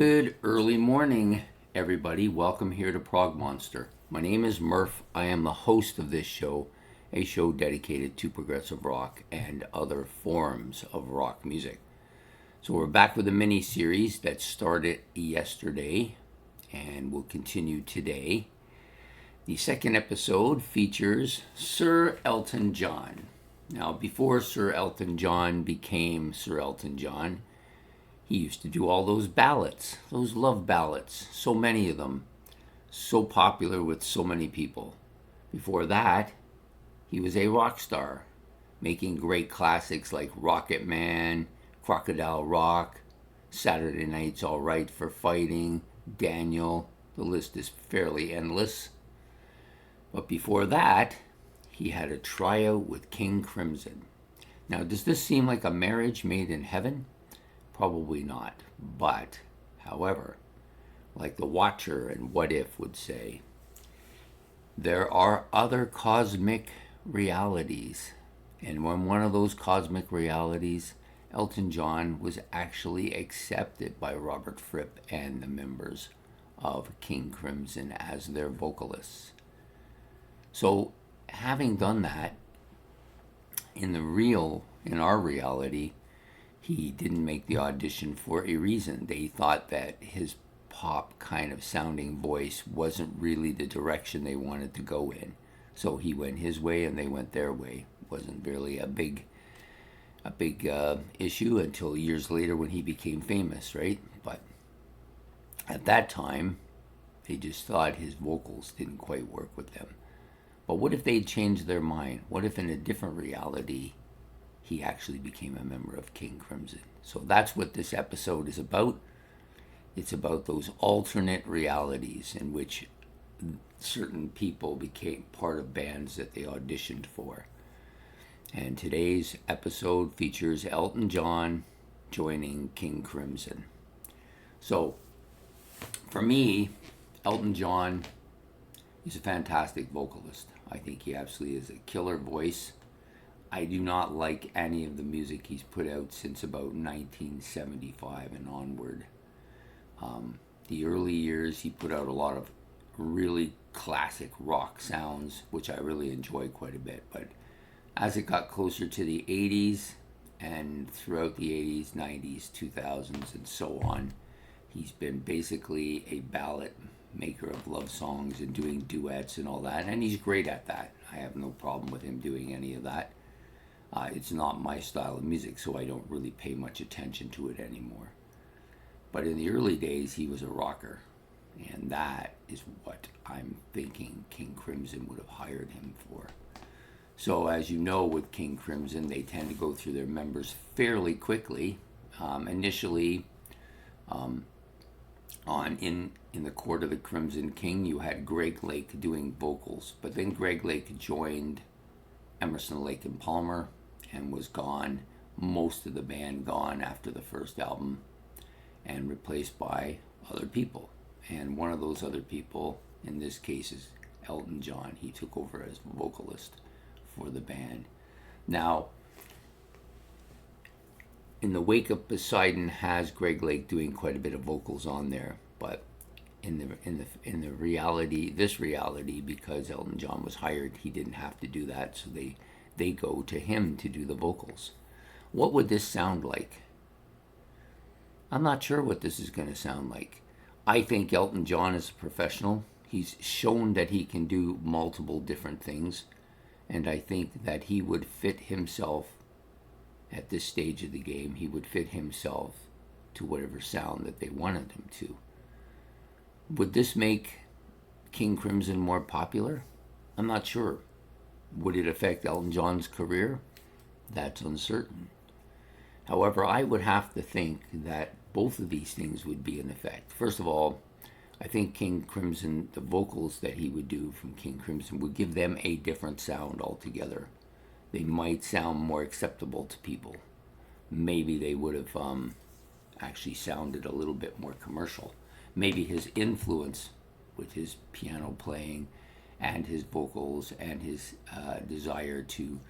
Good early morning, everybody. Welcome here to Prog Monster. My name is Murph. I am the host of this show, a show dedicated to progressive rock and other forms of rock music. So we're back with a mini series that started yesterday and will continue today. The second episode features Sir Elton John. Now, before Sir Elton John became Sir Elton John, he used to do all those ballads, those love ballads, so many of them, so popular with so many people. Before that, he was a rock star, making great classics like Rocket Man, Crocodile Rock, Saturday Night's All Right for Fighting, Daniel. The list is fairly endless. But before that, he had a tryout with King Crimson. Now, does this seem like a marriage made in heaven? Probably not. But, however, like the Watcher and What If would say, there are other cosmic realities. And when one of those cosmic realities, Elton John was actually accepted by Robert Fripp and the members of King Crimson as their vocalists. So, having done that, in our reality, he didn't make the audition for a reason. They thought that his pop kind of sounding voice wasn't really the direction they wanted to go in. So he went his way and they went their way. It wasn't really a big issue until years later when he became famous, right? But at that time, they just thought his vocals didn't quite work with them. But what if they'd changed their mind? What if in a different reality, he actually became a member of King Crimson? So that's what this episode is about. It's about those alternate realities in which certain people became part of bands that they auditioned for. And today's episode features Elton John joining King Crimson. So for me, Elton John is a fantastic vocalist. I think he absolutely is a killer voice. I do not like any of the music he's put out since about 1975 and onward. The early years, he put out a lot of really classic rock sounds, which I really enjoy quite a bit. But as it got closer to the 80s and throughout the 80s, 90s, 2000s, and so on, he's been basically a ballad maker of love songs and doing duets and all that. And he's great at that. I have no problem with him doing any of that. It's not my style of music, so I don't really pay much attention to it anymore. But in the early days, he was a rocker. And that is what I'm thinking King Crimson would have hired him for. So as you know, with King Crimson, they tend to go through their members fairly quickly. Initially, in the Court of the Crimson King, you had Greg Lake doing vocals. But then Greg Lake joined Emerson, Lake and Palmer and was gone, most of the band gone after the first album, and replaced by other people. And one of those other people, in this case, is Elton John. He took over as vocalist for the band. Now, in the Wake of Poseidon has Greg Lake doing quite a bit of vocals on there, but in the reality, this reality, because Elton John was hired, he didn't have to do that, so they go to him to do the vocals. What would this sound like? I'm not sure what this is going to sound like. I think Elton John is a professional. He's shown that he can do multiple different things, and I think that he would fit himself at this stage of the game. He would fit himself to whatever sound that they wanted him to. Would this make King Crimson more popular? I'm not sure. Would it affect Elton John's career? That's uncertain. However, I would have to think that both of these things would be in effect. First of all, I think King Crimson, the vocals that he would do from King Crimson would give them a different sound altogether. They might sound more acceptable to people. Maybe they would have actually sounded a little bit more commercial. Maybe his influence with his piano playing and his vocals and his desire to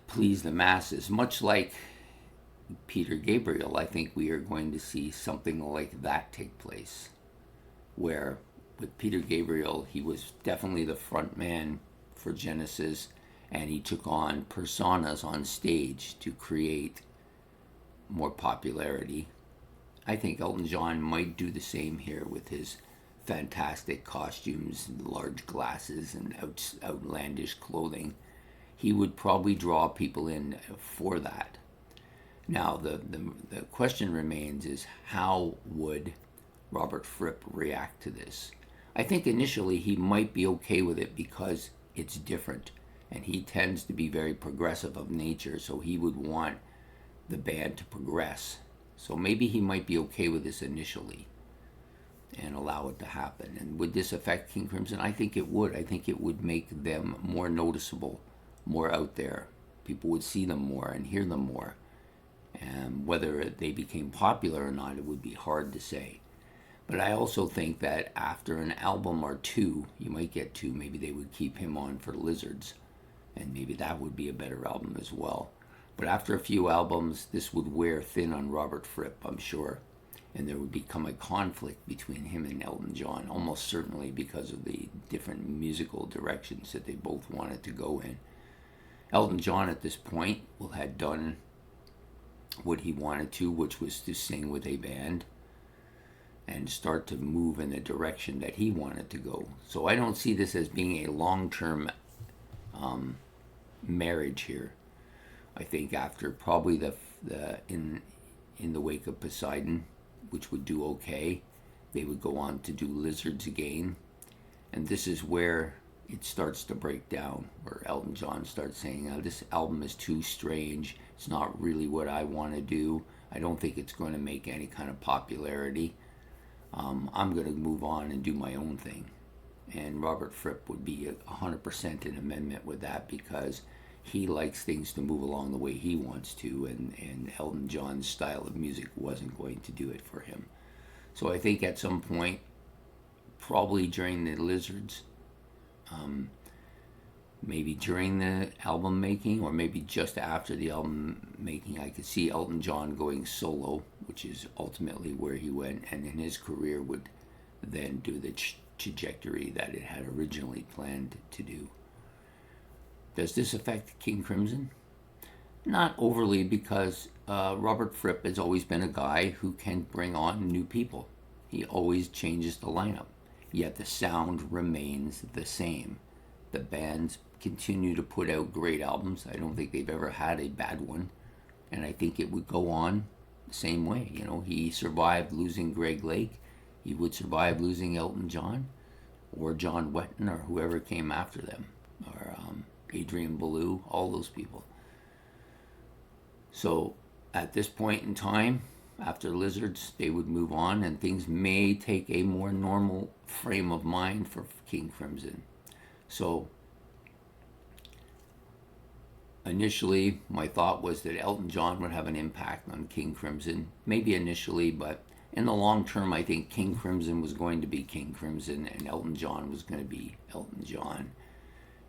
please the masses, much like Peter Gabriel, I think we are going to see something like that take place, where with Peter Gabriel, he was definitely the front man for Genesis, and he took on personas on stage to create more popularity. I think Elton John might do the same here with his fantastic costumes and large glasses and outlandish clothing. He would probably draw people in for that. Now, the question remains is how would Robert Fripp react to this? I think initially he might be okay with it because it's different, and he tends to be very progressive of nature, so he would want the band to progress. So maybe he might be okay with this initially and allow it to happen. And would this affect King Crimson? I think it would. I think it would make them more noticeable, more out there. People would see them more and hear them more. And whether they became popular or not, it would be hard to say. But I also think that after an album or two, you might get two, maybe they would keep him on for Lizards, and maybe that would be a better album as well. But after a few albums, this would wear thin on Robert Fripp, I'm sure, and there would become a conflict between him and Elton John, almost certainly because of the different musical directions that they both wanted to go in. Elton John at this point will have done what he wanted to, which was to sing with a band and start to move in the direction that he wanted to go. So I don't see this as being a long-term marriage here. I think after probably in the wake of Poseidon, which would do okay, they would go on to do Lizards again, and this is where it starts to break down, where Elton John starts saying, oh, this album is too strange, it's not really what I want to do, I don't think it's going to make any kind of popularity, I'm going to move on and do my own thing. And Robert Fripp would be 100% in amendment with that, because he likes things to move along the way he wants to, and Elton John's style of music wasn't going to do it for him. So I think at some point, probably during the Lizards, maybe during the album making, or maybe just after the album making, I could see Elton John going solo, which is ultimately where he went, and then his career would then do the trajectory that it had originally planned to do. Does this affect King Crimson? Not overly, because Robert Fripp has always been a guy who can bring on new people. He always changes the lineup, yet the sound remains the same. The bands continue to put out great albums. I don't think they've ever had a bad one, and I think it would go on the same way. You know, he survived losing Greg Lake. He would survive losing Elton John, or John Wetton, or whoever came after them, or Adrian Belew, all those people. So at this point in time, after Lizards, they would move on, and things may take a more normal frame of mind for King Crimson. So initially, my thought was that Elton John would have an impact on King Crimson, maybe initially, but in the long term, I think King Crimson was going to be King Crimson, and Elton John was going to be Elton John,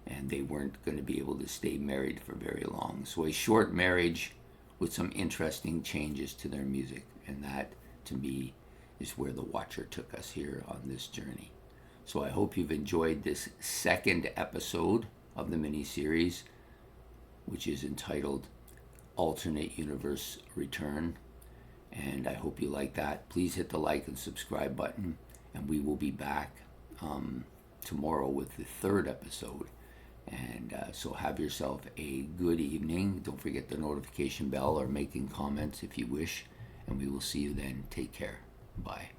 and they weren't going to be able to stay married for very long. So a short marriage with some interesting changes to their music, and that, to me, is where The Watcher took us here on this journey. So I hope you've enjoyed this second episode of the mini-series, which is entitled Alternate Universe Return, and I hope you like that. Please hit the like and subscribe button, and we will be back tomorrow with the third episode. And so have yourself a good evening. Don't forget the notification bell, or making comments if you wish, and we will see you then. Take care. Bye.